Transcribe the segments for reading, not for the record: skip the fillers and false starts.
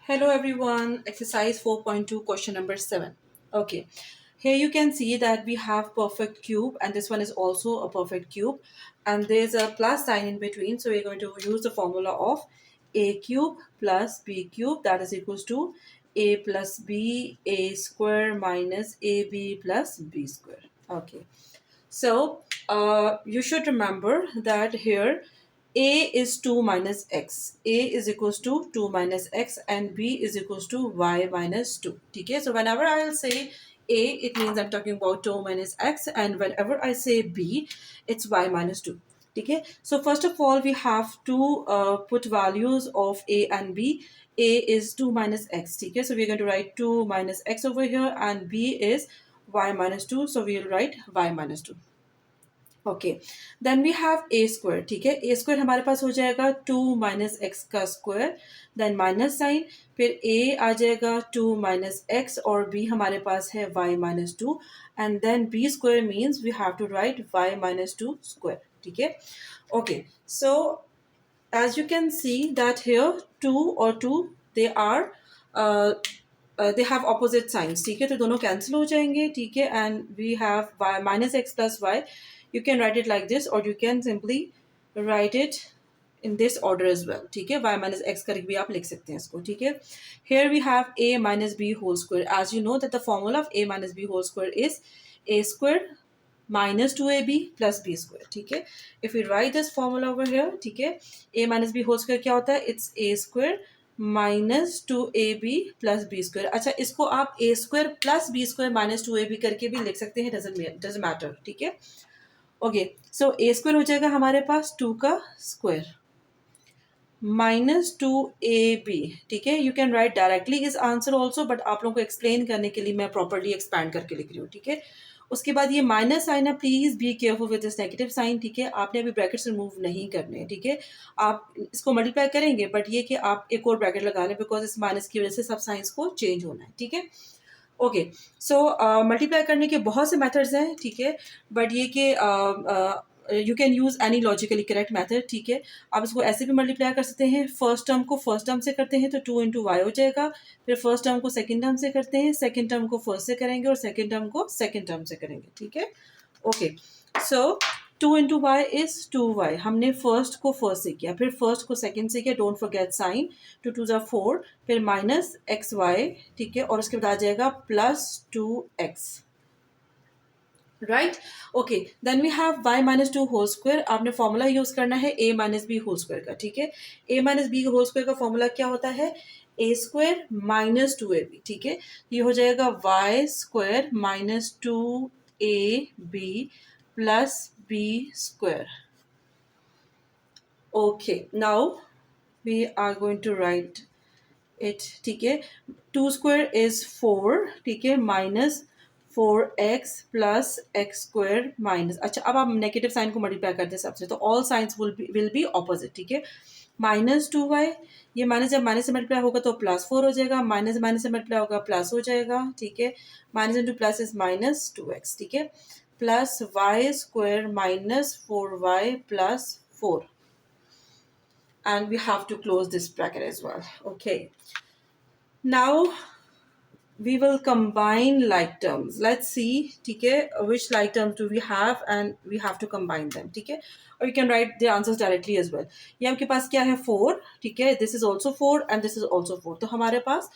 Hello everyone, exercise 4.2 question number 7. Okay, here you can see that we have perfect cube and this one is also a perfect cube and there's a plus sign in between. So we're going to use the formula of a cube plus b cube, that is equals to a plus b a square minus ab plus b square. Okay, so you should remember that here a is 2 minus x. A is equals to 2 minus x and b is equals to y minus 2. Okay, so whenever I will say a, it means I'm talking about 2 minus x, and whenever I say b, it's y minus 2. Okay, so first of all, we have to put values of a and b. A is 2 minus x. Okay, so we're going to write 2 minus x over here, and b is y minus 2. So we'll write y minus 2. Okay then we have a square. ठीक है, a square हमारे पास हो जाएगा 2 minus x का square, then minus sign, फिर a आ जाएगा 2 minus x और बी हमारे पास है y minus 2 and then B square means we have to write y minus 2 square. ठीक है, okay so as you can see that here 2 or 2 they are they have opposite signs. ठीक है, तो दोनों कैंसिल हो जाएंगे. ठीक है, and we have y minus x plus y. You can write it like this or you can simply write it in this order as well. ठीक है, y minus x करके भी आप लिख सकते हैं इसको. ठीक है, here we have a minus b whole square. As you know that the formula of a minus b whole square is a square minus 2ab plus b square. ठीक है, if we write this formula over here, ठीक है, a minus b whole square क्या होता है? It's a square minus 2ab plus b square. अच्छा, इसको आप a square plus b square minus 2ab करके भी लिख सकते हैं, डजंट मैटर. ठीक है, ओके सो ए स्क्वायर हो जाएगा हमारे पास 2 का स्क्वायर माइनस 2ab. ठीक है, यू कैन राइट डायरेक्टली इस आंसर ऑल्सो, बट आप लोगों को एक्सप्लेन करने के लिए मैं प्रॉपरली एक्सपैंड करके लिख रही हूँ. ठीक है, उसके बाद ये माइनस साइन है, please be careful with this negative sign. ठीक है, आपने अभी ब्रैकेट्स रिमूव नहीं करने. ठीक है, आप इसको मल्टीप्लाई करेंगे बट ये कि आप एक और ब्रैकेट लगा लें बिकॉज इस माइनस की वजह से सब साइंस को चेंज होना है. ठीक है, ओके सो मल्टीप्लाई करने के बहुत से मेथड्स हैं. ठीक है, बट ये कि you can use any logically correct method. ठीक है, आप इसको ऐसे भी मल्टीप्लाई कर सकते हैं. फर्स्ट टर्म को फर्स्ट टर्म से करते हैं तो 2 इंटू वाई हो जाएगा. फिर फर्स्ट टर्म को सेकेंड टर्म से करते हैं, सेकेंड टर्म को फर्स्ट से करेंगे और सेकेंड टर्म को सेकेंड टर्म से करेंगे. ठीक है, okay so 2 into y is 2y. हमने फर्स्ट को फर्स्ट से किया, फिर फर्स्ट को सेकंड से किया. Don't forget sign. 2 2 ज़ा 4, फिर माइनस एक्स वाई. ठीक है, और उसके बाद आ जाएगा plus 2x. Right, okay then we have y minus 2 whole square. आपने फॉर्मूला यूज करना है a minus b whole square का. ठीक है, a minus b whole square का फॉर्मूला क्या होता है? a square minus 2ab. ठीक है, ये हो जाएगा y स्क्वायर minus 2ab plus b square. Okay, now we are going to write it. ठीक है, 2 square is 4. ठीक है, minus 4x plus x square minus. अच्छा, अब आप नेगेटिव साइन को मल्टीप्लाई करते हैं सबसे, तो all science will be opposite. ठीक है, माइनस 2y, ये माइनस जब माइनस से मल्टीप्लाई होगा तो प्लस 4 हो जाएगा, माइनस माइनस से मल्टीप्लाई होगा प्लस हो जाएगा. ठीक है, minus into plus is minus 2x. ठीक है, plus y square minus 4y plus 4, and we have to close this bracket as well. Okay, now we will combine like terms. Let's see. ठीक है, which like terms do we have and we have to combine them. ठीक है, or you can write the answers directly as well. ये आपके पास क्या है? 4. ठीक है, this is also 4 and this is also 4. तो हमारे पास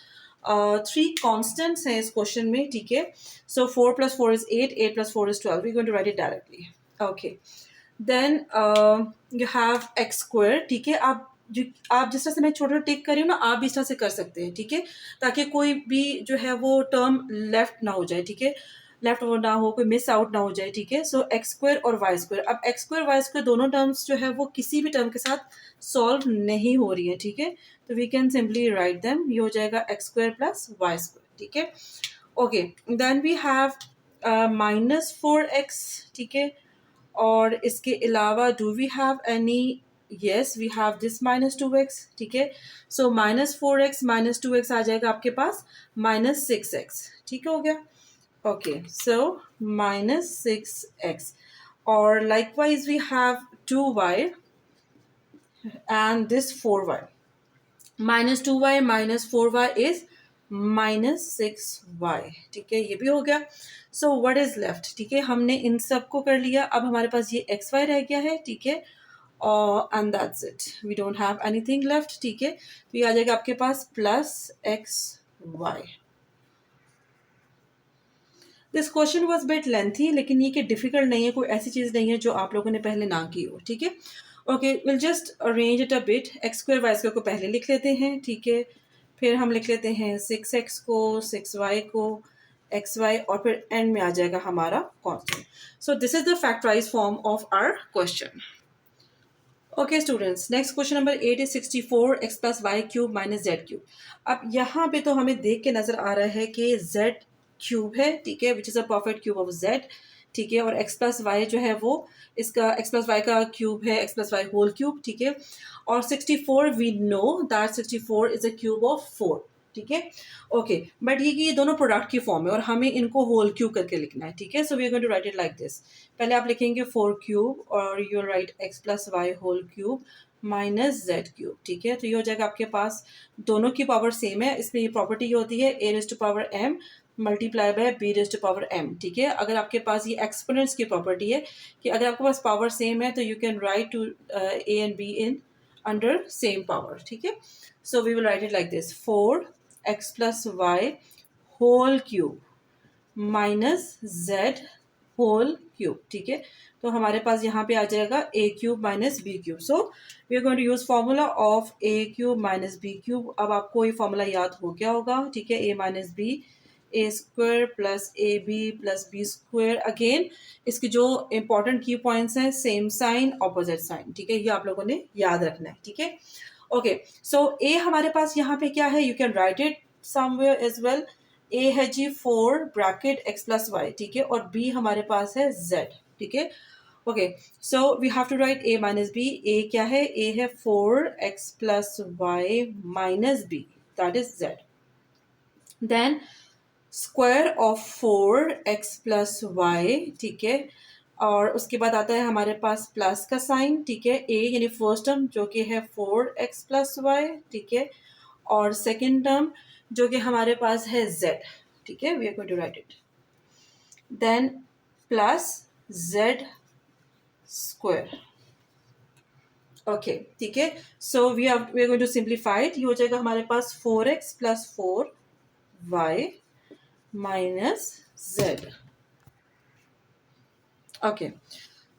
3 constants हैं इस क्वेश्चन में. ठीक है, so 4 plus 4 is 8, 8 plus 4 is 12. We're going to write it directly. Okay, then you have x square. ठीक है, आप जिस तरह से मैं छोटा टिक कर रही हूँ ना, आप भी इस तरह से कर सकते हैं. ठीक है, ताकि कोई भी जो है वो टर्म लेफ्ट ना हो जाए. ठीक है, लेफ्ट वो ना हो, कोई मिस आउट ना हो जाए. ठीक है, सो एक्स स्क्वायर और वाई स्क्वायर. अब एक्स स्क्वायर वाई स्क्वायर दोनों टर्म्स जो है वो किसी भी टर्म के साथ सॉल्व नहीं हो रही है. ठीक है, तो we can simply write them. ये हो जाएगा x square plus y square. ठीक है, okay then we have minus 4x. ठीक है, और इसके अलावा do we have any? yes we have this minus 2x. ठीक है, so minus 4x minus 2x आ जाएगा आपके पास minus 6x. ठीक हो गया, okay so minus 6x. और likewise we have 2y and this 4y. -2y - 4y is -6y, ठीक है, ये भी हो गया। सो व्हाट इज लेफ्ट, ठीक है, हमने इन सब को कर लिया, अब हमारे पास ये xy रह गया है, ठीक है, और and that's it, we don't have anything left, ठीक है। तो ये आ जाएगा आपके पास +xy। This question was bit lengthy, लेकिन ये कि डिफिकल्ट नहीं है, कोई ऐसी चीज़ नहीं है जो आप लोगों ने पहले ना की हो, ठीक है। Okay, will just arrange it a bit. x² y² को पहले लिख लेते हैं, ठीक है, फिर हम लिख लेते हैं 6x को, 6y को, xy, और फिर एंड में आ जाएगा हमारा constant. So this is the factorise form of our question. Okay students, next question number 8 is 64x + y³ - z³। अब यहाँ पे तो हमें देख के नजर आ रहा है कि z³ है, ठीक है, which is a perfect cube of z, ठीक है, और x + y जो है वो इसका x + y का क्यूब है, x + y होल क्यूब, ठीक है, और 64 we know that 64 is a cube of 4, ठीक है। ओके, बट ये दोनों प्रोडक्ट की फॉर्म है और हमें इनको होल क्यूब करके लिखना है, ठीक है। So we are going to write it like this. पहले आप लिखेंगे 4³ और you write x + y whole cube -z³, ठीक है। तो ये हो जाएगा आपके पास, दोनों की पावर सेम है, इसलिए ये प्रॉपर्टी होती है a⁻m मल्टीप्लाई बाय b⁻m, ठीक है। अगर आपके पास ये एक्सपोनेंट्स की प्रॉपर्टी है कि अगर आपके पास पावर सेम है तो you can write to a and b in under same power, ठीक है। So we will write it like this, 4x + y whole cube -z whole cube, ठीक है। तो हमारे पास यहाँ पे आ जाएगा a³ - b³। So we are going to use formula of a³ - b³। अब आपको ये फॉर्मूला याद हो गया होगा, ठीक है, a - b a² + ab + b²। Again इसके जो इंपॉर्टेंट की पॉइंट्स हैं, सेम साइन ऑपोजिट साइन, ठीक है, ये आप लोगों ने याद रखना है, ठीक है। ओके, सो a हमारे पास यहाँ पे क्या है, you can write it somewhere as well. a है जी 4 ब्रैकेट x + y, ठीक है, और b हमारे पास है z, ठीक है। Okay, so we have to write a - b। a क्या है, a है 4x + y - b, that is z। Then square of 4x + y, ठीक है, और उसके बाद आता है हमारे पास प्लस का साइन, ठीक है, a यानी फर्स्ट टर्म जो कि है 4x + y, ठीक है, और सेकेंड टर्म जो कि हमारे पास है z, ठीक है, we are going to write it, then plus z square. Okay, ठीक है, so we are going to simplify it. ये हो जाएगा हमारे पास 4x + 4y - z। Okay,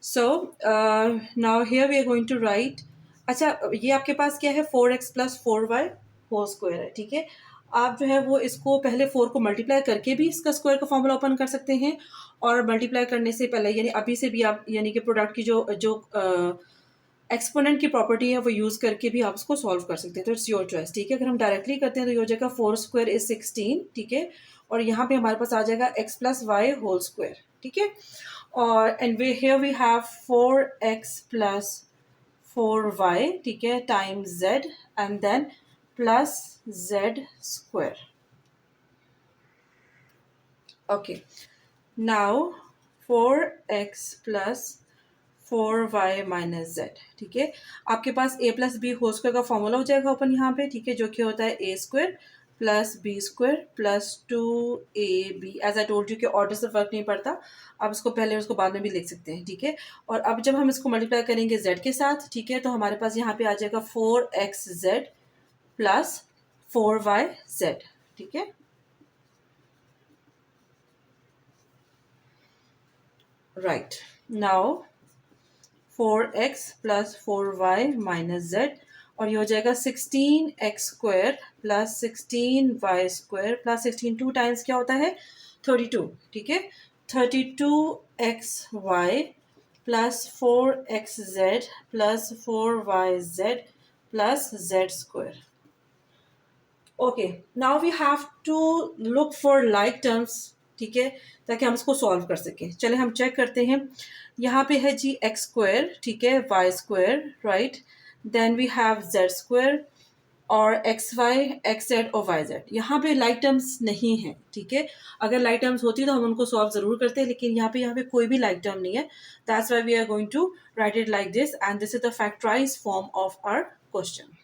so now here we are going to write. अच्छा, ये आपके पास क्या है, 4x + 4y होल स्क्वायर है, ठीक है। आप जो है वो इसको पहले 4 को मल्टीप्लाई करके भी इसका स्क्वायर का फॉर्मूला ओपन कर सकते हैं, और मल्टीप्लाई करने से पहले यानी अभी से भी आप यानी कि प्रोडक्ट की जो जो एक्सपोनेंट की प्रॉपर्टी है वो यूज़ करके भी आप उसको सॉल्व कर सकते हैं, तो इट्स योर चॉइस, ठीक है। अगर हम डायरेक्टली करते हैं तो ये हो जाएगा 4² = 16, ठीक है, और यहाँ पे हमारे पास आ जाएगा x + y होल स्क्वायर, ठीक है, और and way here we have 4x + 4y, ठीक है, times z, and then plus z square. Okay, now 4x + 4y - z, ठीक है। आपके पास a + b होल स्क्वायर का फॉर्मूला हो जाएगा ओपन यहाँ पे, ठीक है, जो कि होता है a² + b² + 2ab। As I told you कि ऑर्डर से फर्क नहीं पड़ता, आप इसको पहले और उसको बाद में भी लिख सकते हैं, ठीक है। और अब जब हम इसको मल्टीप्लाई करेंगे z के साथ, ठीक है, तो हमारे पास यहाँ पे आ जाएगा 4xz + 4yz, ठीक है। Right, now 4x + 4y - z, और ये हो जाएगा 16x² + 16y² + 16, 2 टाइम्स क्या होता है, 32, ठीक है, 32xy + 4xz + 4yz + z²। Okay, now we have to look for like terms, ठीक है, ताकि हम इसको सॉल्व कर सकें। चले हम चेक करते हैं। यहाँ पे है जी x², ठीक है, y², right, then we have z² और xy, xz और yz। यहाँ पे लाइक टर्म्स नहीं है, ठीक है। अगर लाइक टर्म्स होती तो हम उनको सॉल्व जरूर करते, लेकिन यहाँ पे कोई भी लाइक टर्म नहीं है। That's why we are going to write it like this, and this is the factorise form of our question.